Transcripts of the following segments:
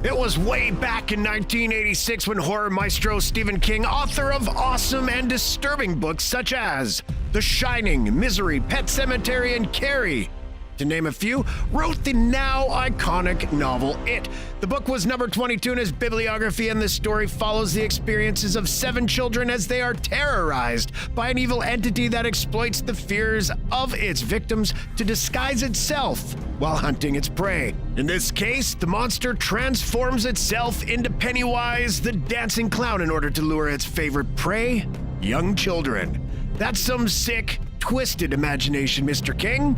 It was way back in 1986 when horror maestro Stephen King, author of awesome and disturbing books such as The Shining, Misery, Pet Semetary, and Carrie, to name a few, wrote the now iconic novel It. The book was number 22 in his bibliography, and the story follows the experiences of 7 children as they are terrorized by an evil entity that exploits the fears of its victims to disguise itself while hunting its prey. In this case, the monster transforms itself into Pennywise the Dancing Clown in order to lure its favorite prey, young children. That's some sick, twisted imagination, Mr. King.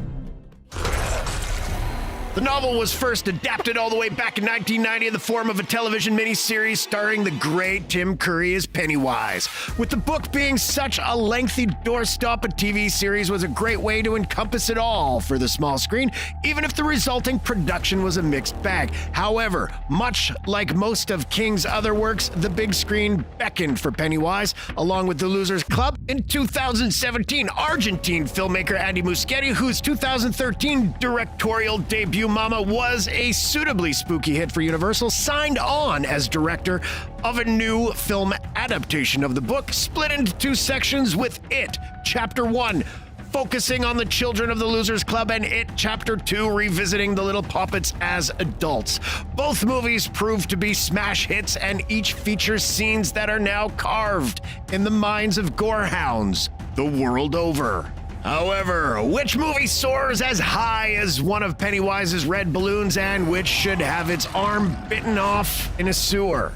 The novel was first adapted all the way back in 1990 in the form of a television miniseries starring the great Tim Curry as Pennywise. With the book being such a lengthy doorstop, a TV series was a great way to encompass it all for the small screen, even if the resulting production was a mixed bag. However, much like most of King's other works, the big screen beckoned for Pennywise, along with The Losers Club. In 2017, Argentine filmmaker Andy Muschietti, whose 2013 directorial debut Mama was a suitably spooky hit for Universal, signed on as director of a new film adaptation of the book, split into 2 sections, with It, Chapter 1, focusing on the children of the Losers Club, and It, Chapter 2, revisiting the little poppets as adults. Both movies proved to be smash hits, and each features scenes that are now carved in the minds of gorehounds the world over. However, which movie soars as high as one of Pennywise's red balloons, and which should have its arm bitten off in a sewer?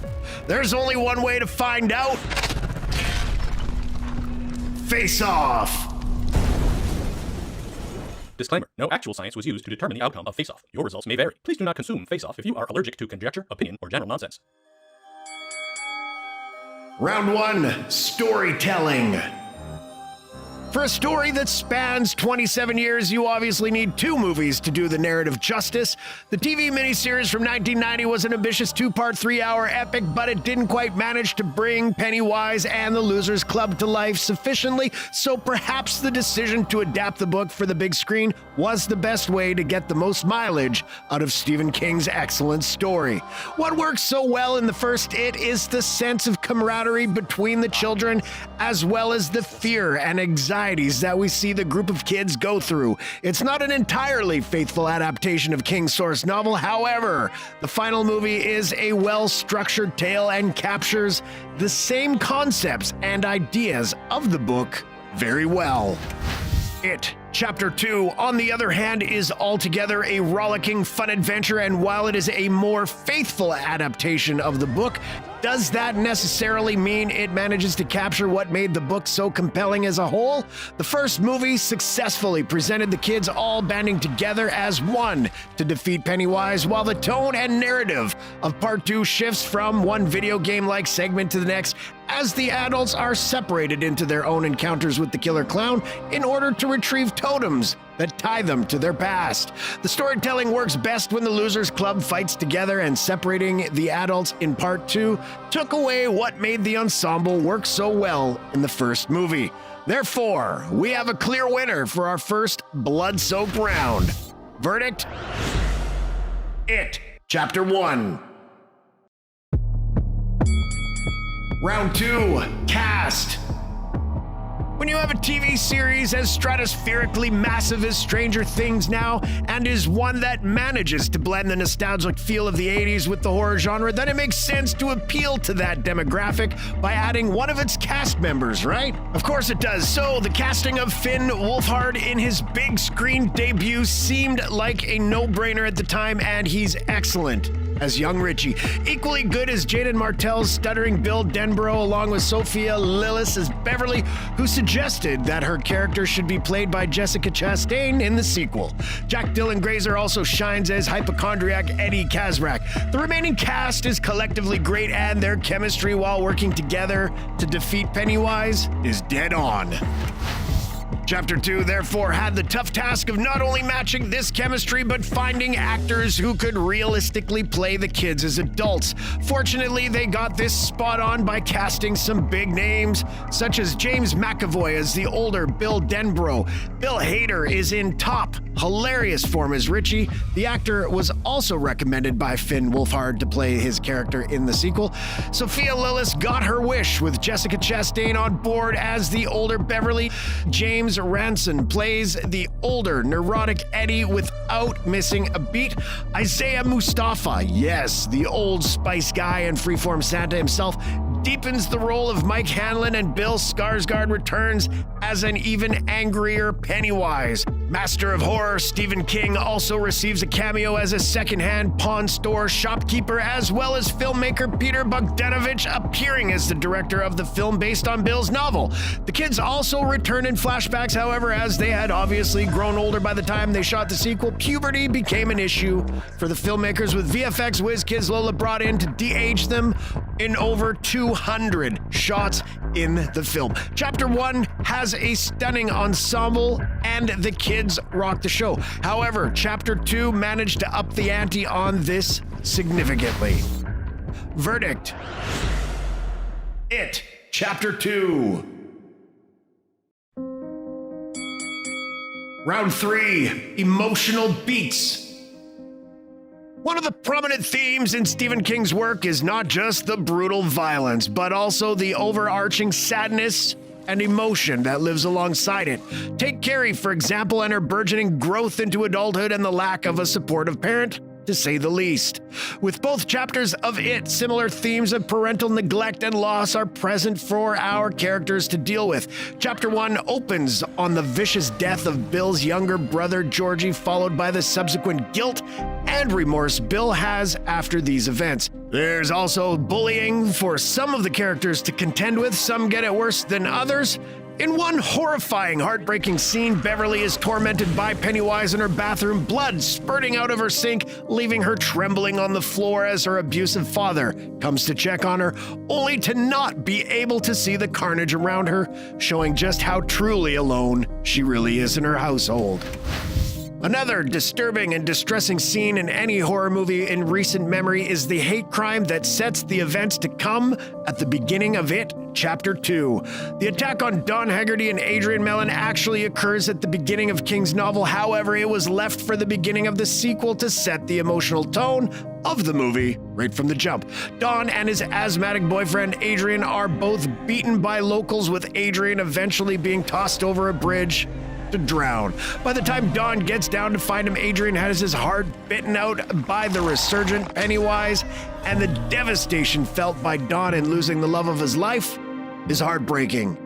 There's only one way to find out. Face Off! Disclaimer. No actual science was used to determine the outcome of Face Off. Your results may vary. Please do not consume Face Off if you are allergic to conjecture, opinion, or general nonsense. Round 1, Storytelling. For a story that spans 27 years, you obviously need 2 movies to do the narrative justice. The TV miniseries from 1990 was an ambitious 2-part, 3-hour epic, but it didn't quite manage to bring Pennywise and the Losers Club to life sufficiently, so perhaps the decision to adapt the book for the big screen was the best way to get the most mileage out of Stephen King's excellent story. What works so well in the first It is the sense of camaraderie between the children, as well as the fear and anxiety that we see the group of kids go through. It's not an entirely faithful adaptation of King's source novel. However, the final movie is a well-structured tale and captures the same concepts and ideas of the book very well. It, Chapter 2, on the other hand, is altogether a rollicking fun adventure, and while it is a more faithful adaptation of the book, does that necessarily mean it manages to capture what made the book so compelling as a whole? The first movie successfully presented the kids all banding together as one to defeat Pennywise, while the tone and narrative of Part 2 shifts from one video game-like segment to the next as the adults are separated into their own encounters with the killer clown in order to retrieve totems that tie them to their past. The storytelling works best when the Losers Club fights together, and separating the adults in Part 2 took away what made the ensemble work so well in the first movie. Therefore, we have a clear winner for our first blood-soaked round. Verdict? It, Chapter 1. Round 2, Cast. When you have a TV series as stratospherically massive as Stranger Things now, and is one that manages to blend the nostalgic feel of the 80s with the horror genre, then it makes sense to appeal to that demographic by adding one of its cast members, right? Of course it does. So the casting of Finn Wolfhard in his big screen debut seemed like a no-brainer at the time, and he's excellent as young Richie. Equally good as Jaden Martell's stuttering Bill Denborough, along with Sophia Lillis as Beverly, who suggested that her character should be played by Jessica Chastain in the sequel. Jack Dylan Grazer also shines as hypochondriac Eddie Kazrak. The remaining cast is collectively great, and their chemistry while working together to defeat Pennywise is dead on. Chapter 2, therefore, had the tough task of not only matching this chemistry, but finding actors who could realistically play the kids as adults. Fortunately, they got this spot on by casting some big names, such as James McAvoy as the older Bill Denbrough. Bill Hader is in top, hilarious form as Richie. The actor was also recommended by Finn Wolfhard to play his character in the sequel. Sophia Lillis got her wish with Jessica Chastain on board as the older Beverly. James Ranson plays the older neurotic Eddie without missing a beat. Isaiah Mustafa, yes, the Old Spice guy and Freeform Santa himself, deepens the role of Mike Hanlon, and Bill Skarsgard returns as an even angrier Pennywise. Master of horror Stephen King also receives a cameo as a second-hand pawn store shopkeeper, as well as filmmaker Peter Bogdanovich appearing as the director of the film based on Bill's novel. The kids also return in flashbacks, however, as they had obviously grown older by the time they shot the sequel. Puberty became an issue for the filmmakers, with VFX whiz kids Lola brought in to de-age them in over 200 shots in the film. Chapter 1 has a stunning ensemble, and the kids rock the show. However, Chapter 2 managed to up the ante on this significantly. Verdict: It, Chapter 2. Round 3, emotional beats. One of the prominent themes in Stephen King's work is not just the brutal violence, but also the overarching sadness and emotion that lives alongside it. Take Carrie, for example, and her burgeoning growth into adulthood and the lack of a supportive parent, to say the least. With both chapters of It, similar themes of parental neglect and loss are present for our characters to deal with. Chapter 1 opens on the vicious death of Bill's younger brother Georgie, followed by the subsequent guilt and remorse Bill has after these events. There's also bullying for some of the characters to contend with. Some get it worse than others. In one horrifying, heartbreaking scene, Beverly is tormented by Pennywise in her bathroom, blood spurting out of her sink, leaving her trembling on the floor as her abusive father comes to check on her, only to not be able to see the carnage around her, showing just how truly alone she really is in her household. Another disturbing and distressing scene in any horror movie in recent memory is the hate crime that sets the events to come at the beginning of It, Chapter 2. The attack on Don Haggerty and Adrian Mellon actually occurs at the beginning of King's novel. However, it was left for the beginning of the sequel to set the emotional tone of the movie right from the jump. Don and his asthmatic boyfriend Adrian are both beaten by locals, with Adrian eventually being tossed over a bridge to drown. By the time Don gets down to find him, Adrian has his heart bitten out by the resurgent Pennywise, and the devastation felt by Don in losing the love of his life is heartbreaking.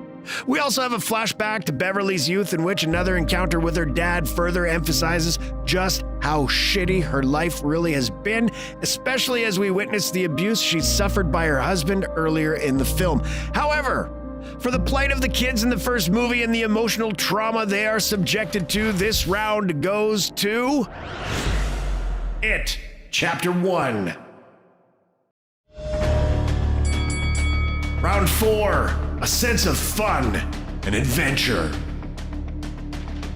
We also have a flashback to Beverly's youth, in which another encounter with her dad further emphasizes just how shitty her life really has been, especially as we witness the abuse she suffered by her husband earlier in the film. However, for the plight of the kids in the first movie and the emotional trauma they are subjected to, this round goes to It, Chapter 1. Round 4, a sense of fun and adventure.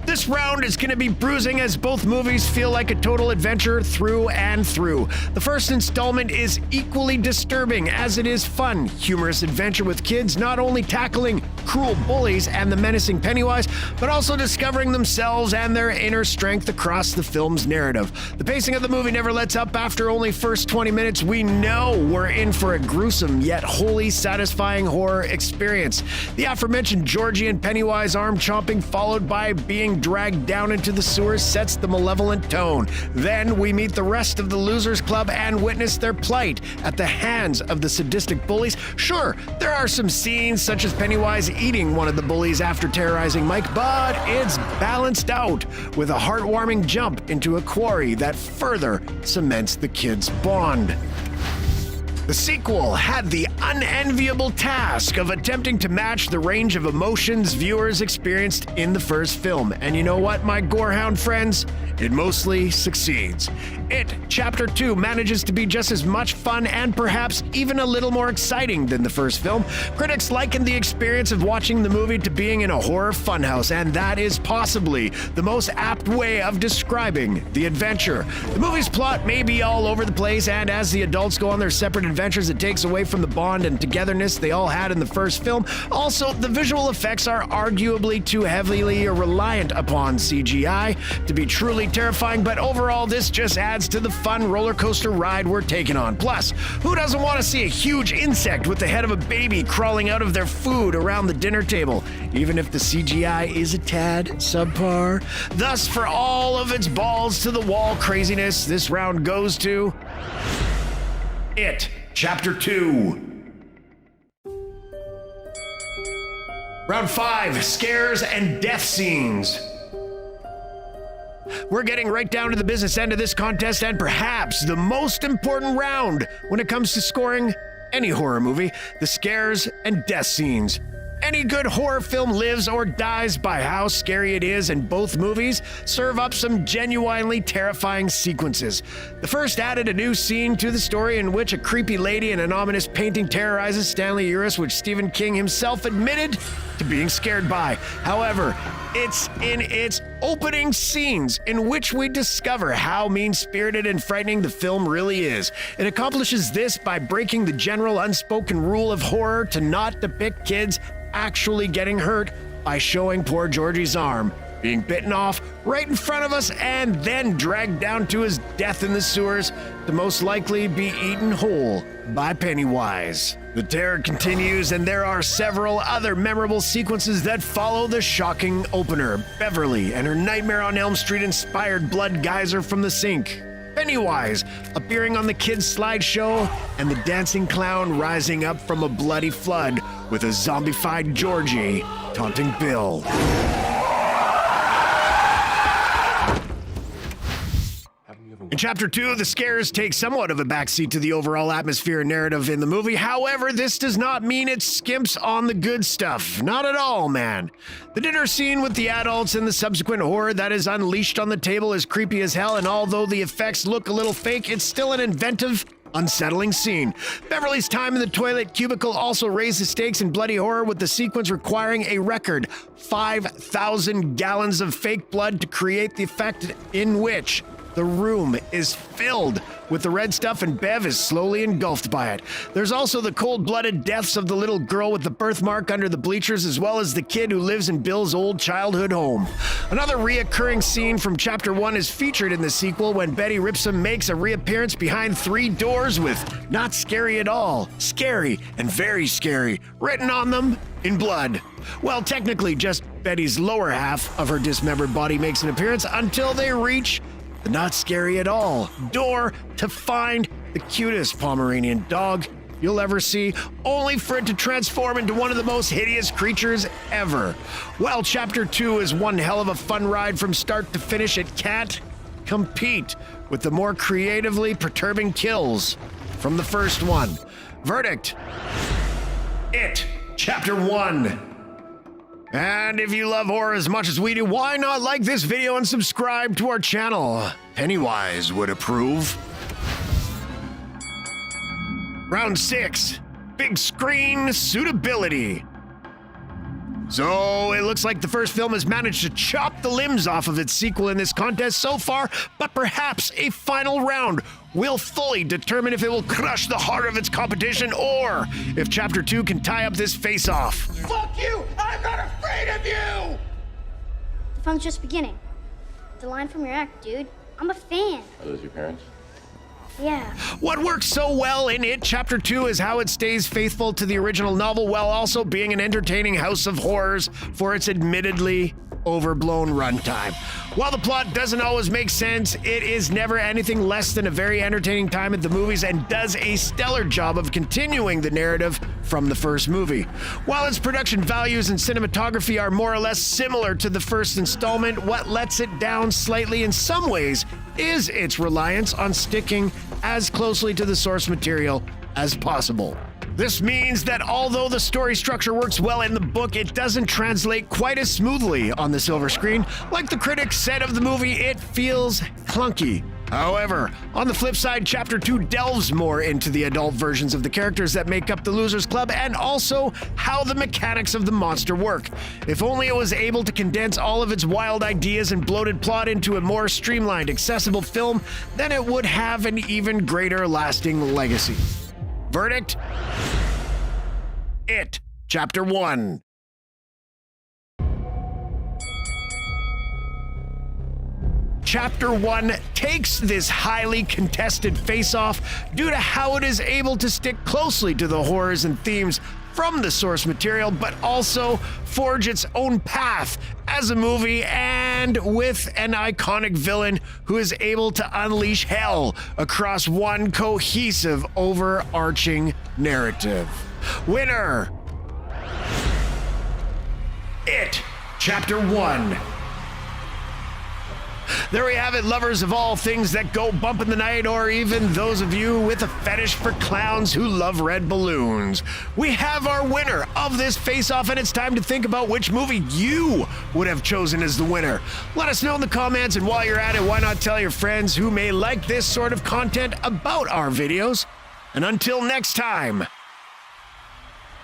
This round is going to be bruising, as both movies feel like a total adventure through and through. The first installment is equally disturbing, as it is fun, humorous adventure with kids not only tackling cruel bullies and the menacing Pennywise, but also discovering themselves and their inner strength across the film's narrative. The pacing of the movie never lets up. After only first 20 minutes, we know we're in for a gruesome yet wholly satisfying horror experience. The aforementioned Georgie and Pennywise arm chomping, followed by being dragged down into the sewers, sets the malevolent tone. Then we meet the rest of the Losers Club and witness their plight at the hands of the sadistic bullies. Sure, there are some scenes such as Pennywise eating one of the bullies after terrorizing Mike, but it's balanced out with a heartwarming jump into a quarry that further cements the kids' bond. The sequel had the unenviable task of attempting to match the range of emotions viewers experienced in the first film. And you know what, my gorehound friends? It mostly succeeds. It, Chapter 2, manages to be just as much fun and perhaps even a little more exciting than the first film. Critics likened the experience of watching the movie to being in a horror funhouse, and that is possibly the most apt way of describing the adventure. The movie's plot may be all over the place, and as the adults go on their separate adventures, it takes away from the bond and togetherness they all had in the first film. Also, the visual effects are arguably too heavily reliant upon CGI to be truly terrifying, but overall, this just adds to the fun roller coaster ride we're taking on. Plus, who doesn't want to see a huge insect with the head of a baby crawling out of their food around the dinner table, even if the CGI is a tad subpar? Thus, for all of its balls to the wall craziness, this round goes to It, Chapter 2. Round 5, scares and death scenes. We're getting right down to the business end of this contest, and perhaps the most important round when it comes to scoring any horror movie, the scares and death scenes. Any good horror film lives or dies by how scary it is, and both movies serve up some genuinely terrifying sequences. The first added a new scene to the story in which a creepy lady in an ominous painting terrorizes Stanley Uris, which Stephen King himself admitted to being scared by. However, it's in its opening scenes in which we discover how mean-spirited and frightening the film really is. It accomplishes this by breaking the general unspoken rule of horror to not depict kids actually getting hurt by showing poor Georgie's arm being bitten off right in front of us and then dragged down to his death in the sewers to most likely be eaten whole by Pennywise. The terror continues, and there are several other memorable sequences that follow the shocking opener. Beverly and her Nightmare on Elm Street inspired blood geyser from the sink. Pennywise appearing on the kids' slideshow, and the dancing clown rising up from a bloody flood with a zombified Georgie taunting Bill. In Chapter 2, the scares take somewhat of a backseat to the overall atmosphere and narrative in the movie. However, this does not mean it skimps on the good stuff. Not at all, man. The dinner scene with the adults and the subsequent horror that is unleashed on the table is creepy as hell, and although the effects look a little fake, it's still an inventive, unsettling scene. Beverly's time in the toilet cubicle also raised the stakes in bloody horror, with the sequence requiring a record 5,000 gallons of fake blood to create the effect in which the room is filled with the red stuff and Bev is slowly engulfed by it. There's also the cold-blooded deaths of the little girl with the birthmark under the bleachers, as well as the kid who lives in Bill's old childhood home. Another reoccurring scene from Chapter 1 is featured in the sequel when Betty Ripsom makes a reappearance behind 3 doors with "Not scary at all, scary and very scary" written on them in blood. Well, technically just Betty's lower half of her dismembered body makes an appearance until they reach the "not scary at all" door to find the cutest Pomeranian dog you'll ever see, only for it to transform into one of the most hideous creatures ever. While Chapter 2 is one hell of a fun ride from start to finish, it can't compete with the more creatively perturbing kills from the first one. Verdict: It, Chapter 1. And if you love horror as much as we do, why not like this video and subscribe to our channel? Pennywise would approve. Round 6, big screen suitability. So it looks like the first film has managed to chop the limbs off of its sequel in this contest so far, but perhaps a final round will fully determine if it will crush the heart of its competition or if Chapter 2 can tie up this face-off. Fuck you! I'm not afraid of you! The fun's just beginning. The line from your act, dude. I'm a fan. Are those your parents? Yeah. What works so well in It Chapter 2 is how it stays faithful to the original novel while also being an entertaining house of horrors for its admittedly overblown runtime. While the plot doesn't always make sense, it is never anything less than a very entertaining time at the movies and does a stellar job of continuing the narrative from the first movie. While its production values and cinematography are more or less similar to the first installment, what lets it down slightly in some ways is its reliance on sticking as closely to the source material as possible. This means that although the story structure works well in the book, it doesn't translate quite as smoothly on the silver screen. Like the critics said of the movie, it feels clunky. However, on the flip side, Chapter 2 delves more into the adult versions of the characters that make up the Losers Club and also how the mechanics of the monster work. If only it was able to condense all of its wild ideas and bloated plot into a more streamlined, accessible film, then it would have an even greater lasting legacy. Verdict? It, Chapter 1. Chapter 1 takes this highly contested face-off due to how it is able to stick closely to the horrors and themes from the source material, but also forge its own path as a movie and with an iconic villain who is able to unleash hell across one cohesive, overarching narrative. Winner! It, Chapter 1. There we have it, lovers of all things that go bump in the night, or even those of you with a fetish for clowns who love red balloons. We have our winner of this face-off, and it's time to think about which movie you would have chosen as the winner. Let us know in the comments, and while you're at it, why not tell your friends who may like this sort of content about our videos. And until next time,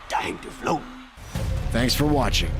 Time to float. thanks for watching.